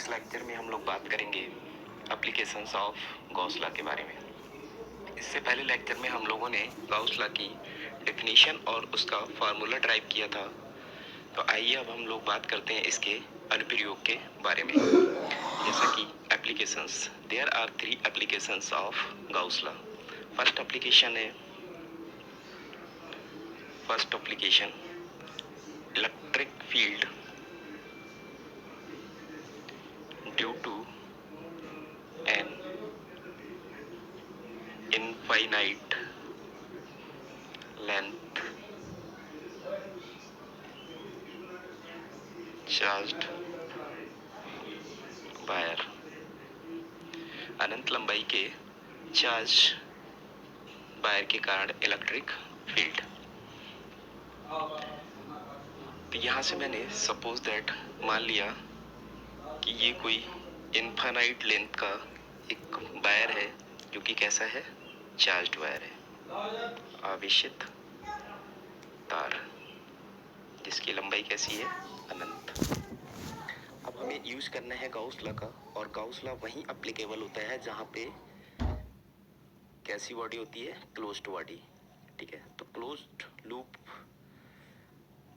इस लेक्चर में हम लोग बात करेंगे एप्लीकेशंस ऑफ गॉस लॉ के बारे में। इससे पहले लेक्चर में हम लोगों ने गॉस लॉ की डेफिनेशन और उसका फार्मूला ड्राइव किया था। तो आइए अब हम लोग बात करते हैं इसके अनुप्रयोग के बारे में। जैसा कि applications, there are 3 applications of Gauss law. First application electric field due to an infinite length charged wire, अनंत लंबाई के चार्ज वायर के कारण इलेक्ट्रिक फील्ड। तो यहाँ से मैंने सपोज दैट मान लिया कि ये कोई इनफाइनाइट लेंथ का एक वायर है जो कि कैसा है, चार्ज्ड वायर है, आवेशित तार जिसकी लंबाई कैसी है, अनंत। अब हमें यूज करना है गॉस लॉ का, और गॉस लॉ वहीं अप्लीकेबल होता है जहाँ पे कैसी बॉडी होती है, क्लोज्ड बॉडी। ठीक है, तो क्लोज्ड लूप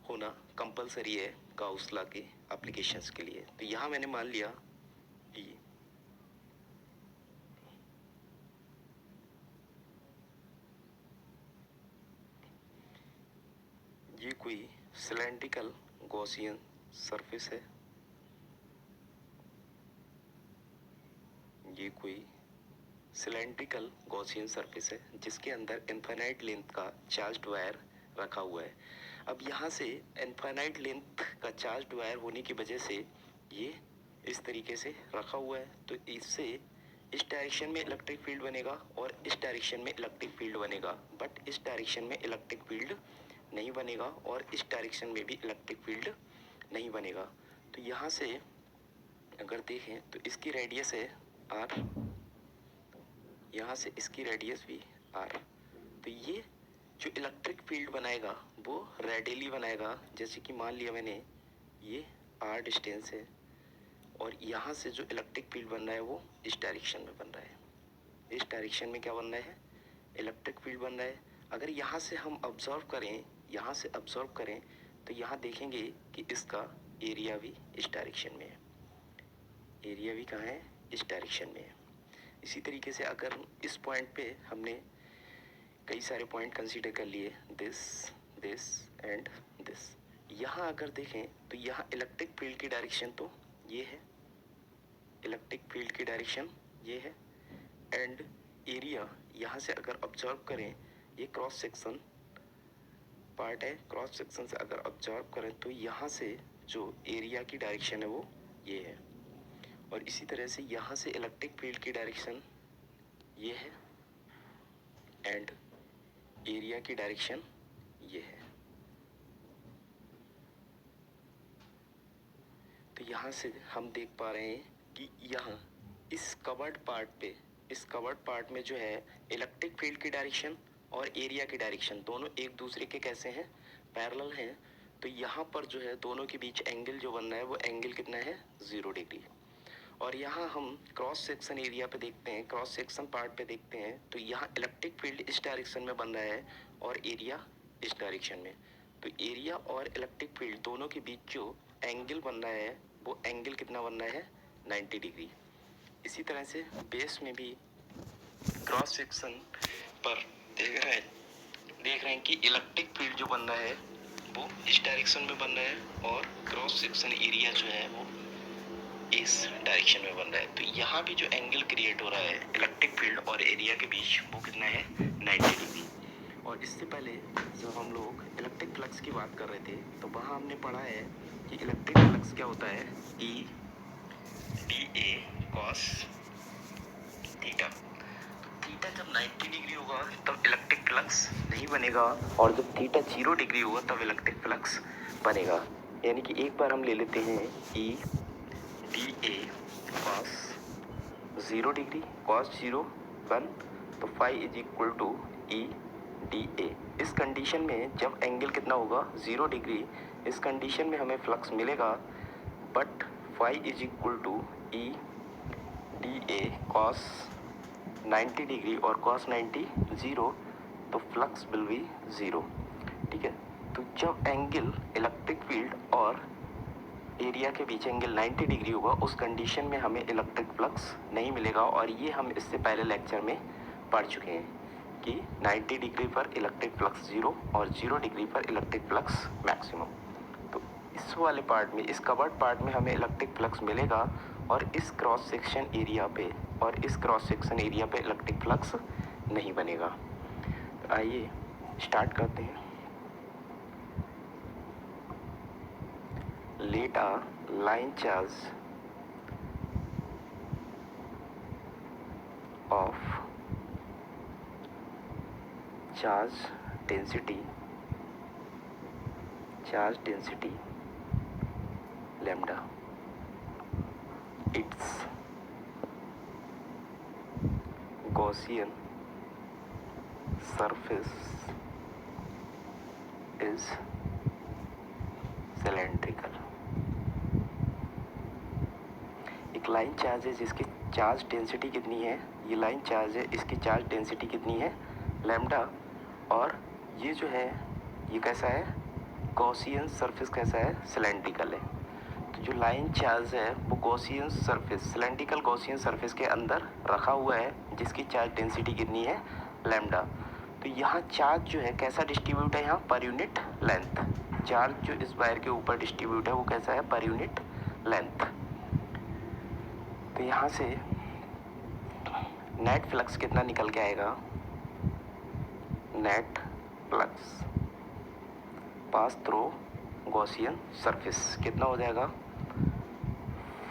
होना कंपलसरी है गॉस लॉ के एप्लीकेशंस के लिए। तो यहाँ मैंने मान लिया कि ये कोई सिलेंड्रिकल गॉसियन सरफेस है, ये कोई सिलेंड्रिकल गॉसियन सरफेस है जिसके अंदर इनफाइनाइट लेंथ का चार्ज्ड वायर रखा हुआ है। अब यहाँ से इनफाइनाइट लेंथ का चार्ज्ड वायर होने की वजह से ये इस तरीके से रखा हुआ है, तो इससे इस डायरेक्शन में इलेक्ट्रिक फील्ड बनेगा और इस डायरेक्शन में इलेक्ट्रिक फील्ड बनेगा, बट इस डायरेक्शन में इलेक्ट्रिक फील्ड नहीं बनेगा और इस डायरेक्शन में भी इलेक्ट्रिक फील्ड नहीं बनेगा। तो यहाँ से अगर देखें तो इसकी रेडियस है r, यहाँ से इसकी रेडियस भी r। तो ये जो इलेक्ट्रिक फील्ड बनाएगा वो रेडियली बनाएगा। जैसे कि मान लिया मैंने ये r डिस्टेंस है और यहाँ से जो इलेक्ट्रिक फील्ड बन रहा है वो इस डायरेक्शन में बन रहा है। इस डायरेक्शन में क्या बन रहा है, इलेक्ट्रिक फील्ड बन रहा है। अगर यहाँ से हम ऑब्जर्व करें, यहाँ से ऑब्जर्व करें तो यहाँ देखेंगे कि इसका एरिया भी इस डायरेक्शन में है। एरिया भी कहाँ है, इस डायरेक्शन में है। इसी तरीके से अगर इस पॉइंट पे हमने कई सारे पॉइंट कंसीडर कर लिए, दिस दिस एंड दिस, यहाँ अगर देखें तो यहाँ इलेक्ट्रिक फील्ड की डायरेक्शन तो ये है, इलेक्ट्रिक फील्ड की डायरेक्शन ये है, एंड एरिया यहाँ से अगर ऑब्जर्व करें, ये क्रॉस सेक्शन पार्ट है, क्रॉस सेक्शन से अगर ऑब्जर्व करें तो यहाँ से जो एरिया की डायरेक्शन है वो ये है, और इसी तरह से यहाँ से इलेक्ट्रिक फील्ड की डायरेक्शन ये है एंड एरिया की डायरेक्शन ये है। तो यहाँ से हम देख पा रहे हैं कि यहाँ इस कवर्ड पार्ट पे, इस कवर्ड पार्ट में जो है इलेक्ट्रिक फील्ड की डायरेक्शन और एरिया की डायरेक्शन दोनों एक दूसरे के कैसे हैं, पैरेलल हैं। तो यहाँ पर जो है दोनों के बीच एंगल जो बन रहा है वो एंगल कितना है, 0 डिग्री। और यहाँ हम क्रॉस सेक्शन एरिया पे देखते हैं, क्रॉस सेक्शन पार्ट पे देखते हैं तो यहाँ इलेक्ट्रिक फील्ड इस डायरेक्शन में बन रहा है और एरिया इस डायरेक्शन में। तो एरिया और इलेक्ट्रिक फील्ड दोनों के बीच जो एंगल बन रहा है वो एंगल कितना बन रहा है, 90 डिग्री। इसी तरह से बेस में भी क्रॉस सेक्शन पर देख रहे हैं कि इलेक्ट्रिक फील्ड जो बन रहा है वो इस डायरेक्शन में बन रहा है और क्रॉस सेक्शन एरिया जो है वो इस डायरेक्शन में बन रहा है। तो यहाँ भी जो एंगल क्रिएट हो रहा है इलेक्ट्रिक फील्ड और एरिया के बीच वो कितना है, 90 डिग्री। और इससे पहले जब हम लोग इलेक्ट्रिक फ्लक्स की बात कर रहे थे तो वहाँ हमने पढ़ा है कि इलेक्ट्रिक फ्लक्स क्या होता है, E dA cos theta. Theta जब 90 डिग्री होगा तब इलेक्ट्रिक फ्लक्स नहीं बनेगा, और जब थीटा 0 डिग्री होगा तब इलेक्ट्रिक फ्लक्स बनेगा। यानी कि एक बार हम ले लेते हैं E dA cos 0 degree, cos 0 1, तो phi is equal to E dA। इस कंडीशन में जब एंगल कितना होगा, 0 डिग्री, इस कंडीशन में हमें फ्लक्स मिलेगा, but phi is equal to E D A cos 90 degree और कॉस 90 ज़ीरो, तो फ्लक्स विल बी ज़ीरो। ठीक है, तो जब एंगल इलेक्ट्रिक फील्ड और एरिया के बीच एंगल 90 डिग्री होगा उस कंडीशन में हमें इलेक्ट्रिक फ्लक्स नहीं मिलेगा। और ये हम इससे पहले लेक्चर में पढ़ चुके हैं कि 90 डिग्री पर इलेक्ट्रिक फ्लक्स ज़ीरो और 0 डिग्री पर इलेक्ट्रिक फ्लक्स मैक्सिमम। तो इस वाले पार्ट में, इस कवर्ड पार्ट में हमें इलेक्ट्रिक फ्लक्स मिलेगा और इस क्रॉस सेक्शन एरिया पे इलेक्ट्रिक फ्लक्स नहीं बनेगा। तो आइए स्टार्ट करते हैं। Let a line charge of charge density lambda, its Gaussian surface is cylindrical। एक लाइन चार्ज है जिसकी चार्ज डेंसिटी कितनी है, ये लाइन चार्ज है, इसकी चार्ज डेंसिटी कितनी है, लैम्डा। और ये जो है ये कैसा है, गॉसियन सरफेस कैसा है, सिलेंड्रिकल है। तो जो लाइन चार्ज है वो Gaussian surface, cylindrical Gaussian surface के अंदर रखा हुआ है जिसकी चार्ज डेंसिटी कितनी है, लैम्डा। तो यहाँ चार्ज जो है कैसा डिस्ट्रीब्यूट है, यहाँ पर यूनिट लेंथ। चार्ज जो इस वायर के ऊपर डिस्ट्रीब्यूट है वो कैसा है, पर यूनिट लेंथ। तो यहाँ से नेट फ्लक्स कितना निकल के आएगा, net flux pass through Gaussian surface कितना हो जाएगा,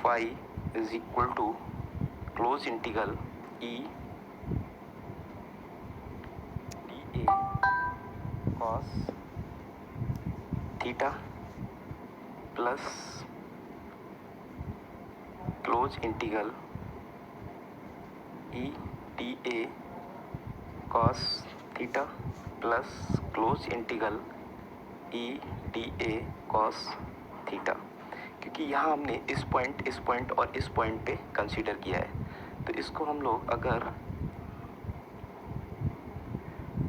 phi is equal to close integral E D A cos theta plus close integral E D A cos theta plus close integral E D A cos theta. क्योंकि यहाँ हमने इस point और इस point पे कंसीडर किया है, तो इसको हम लोग अगर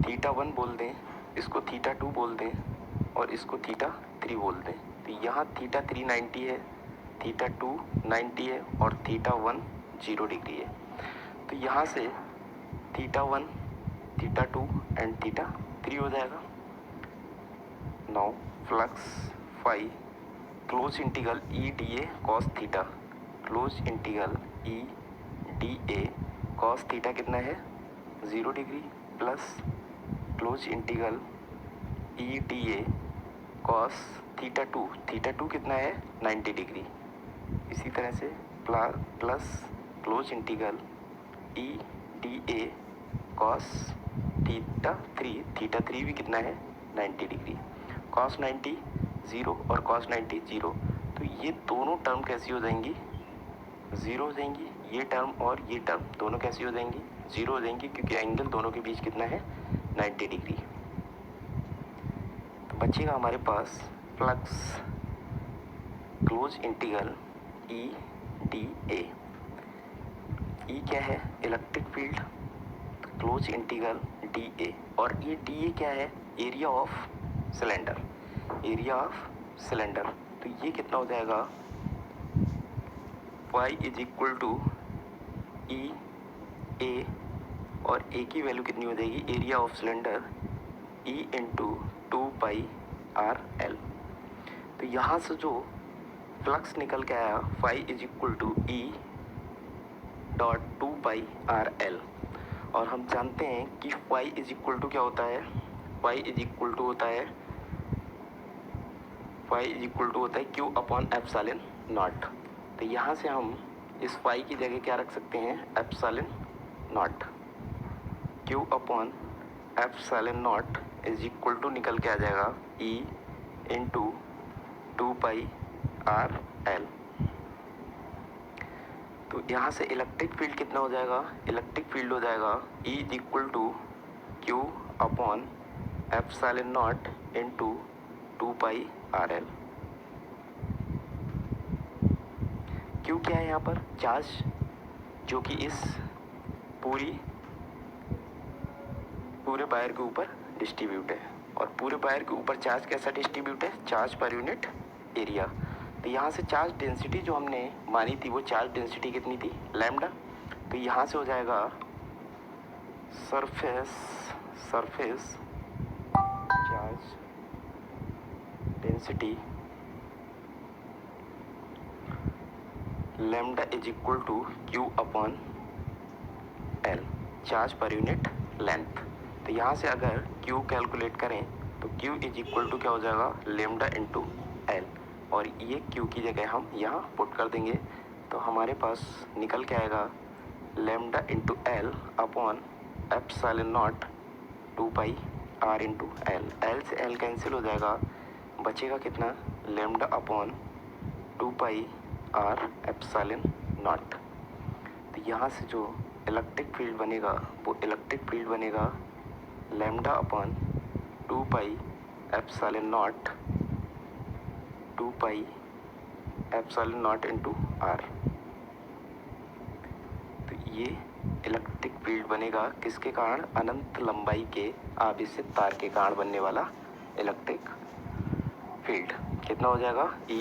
थीटा 1 बोल दें, इसको थीटा 2 बोल दें और इसको थीटा 3 बोल दें, तो यहाँ थीटा 3 90 है, थीटा 2 90 है और थीटा 1 0 डिग्री है। तो यहाँ से थीटा 1, थीटा 2 एंड थीटा 3 हो जाएगा। Now flux phi close integral E D A cos theta, close integral E D A cos theta कितना है, 0 degree plus close integral E D A cos theta 2 कितना है, 90 डिग्री। इसी तरह से plus close integral E D A cos theta 3 भी कितना है, 90 डिग्री। कॉस 90 0 और कॉस 90 0, तो ये दोनों टर्म कैसी हो जाएंगी, 0 हो जाएंगी। ये टर्म और ये टर्म दोनों कैसी हो जाएंगी, 0 हो जाएंगी, क्योंकि एंगल दोनों के बीच कितना है, 90 डिग्री। तो बचेगा हमारे पास flux close integral E D A. E क्या है, electric field, close integral d A, और ये डी ए क्या है, area of cylinder, area of cylinder. तो ये कितना हो जाएगा, y is equal to E A, और ए की वैल्यू कितनी हो जाएगी, area of cylinder E into 2 pi R L. तो यहाँ से जो फ्लक्स निकल के आया, phi is equal to E dot 2 pi are L. और हम जानते हैं कि फाई इज इक्वल टू क्या होता है, फाई इज इक्वल टू होता है क्यू अपॉन एप्सिलॉन नॉट। तो यहाँ से हम इस फाई की जगह क्या रख सकते हैं, epsilon naught. Q upon epsilon naught is equal to निकल के आ जाएगा E into 2 pi R L. तो यहाँ से इलेक्ट्रिक फील्ड कितना हो जाएगा, इलेक्ट्रिक फील्ड हो जाएगा E is equal to Q upon epsilon naught into 2 pi are L. Q क्या है यहाँ पर? चार्ज, जो कि इस पूरे वायर के ऊपर डिस्ट्रीब्यूट है। और पूरे वायर के ऊपर चार्ज कैसा डिस्ट्रीब्यूट है? Charge per unit area. तो यहाँ से चार्ज डेंसिटी जो हमने मानी थी, वो चार्ज डेंसिटी कितनी थी? लैम्डा। तो यहाँ से हो जाएगा surface charge density lambda is equal to Q upon L, charge per unit length. तो यहाँ से अगर क्यू कैलकुलेट करें तो क्यू इज इक्वल टू क्या हो जाएगा? Lambda into L. और ये क्यू की जगह हम यहाँ पुट कर देंगे, तो हमारे पास निकल के आएगा lambda into L upon epsilon naught 2 pi R into L. L से एल कैंसिल हो जाएगा, बचेगा कितना? Lambda upon 2 pi R epsilon naught. तो यहाँ से जो इलेक्ट्रिक फील्ड बनेगा वो इलेक्ट्रिक फील्ड बनेगा lambda upon 2 pi epsilon naught 2 pi epsilon naught into R. तो ये इलेक्ट्रिक फील्ड बनेगा किसके कारण? अनंत लंबाई के आवेशित तार के कारण बनने वाला इलेक्ट्रिक फील्ड। कितना हो जाएगा? E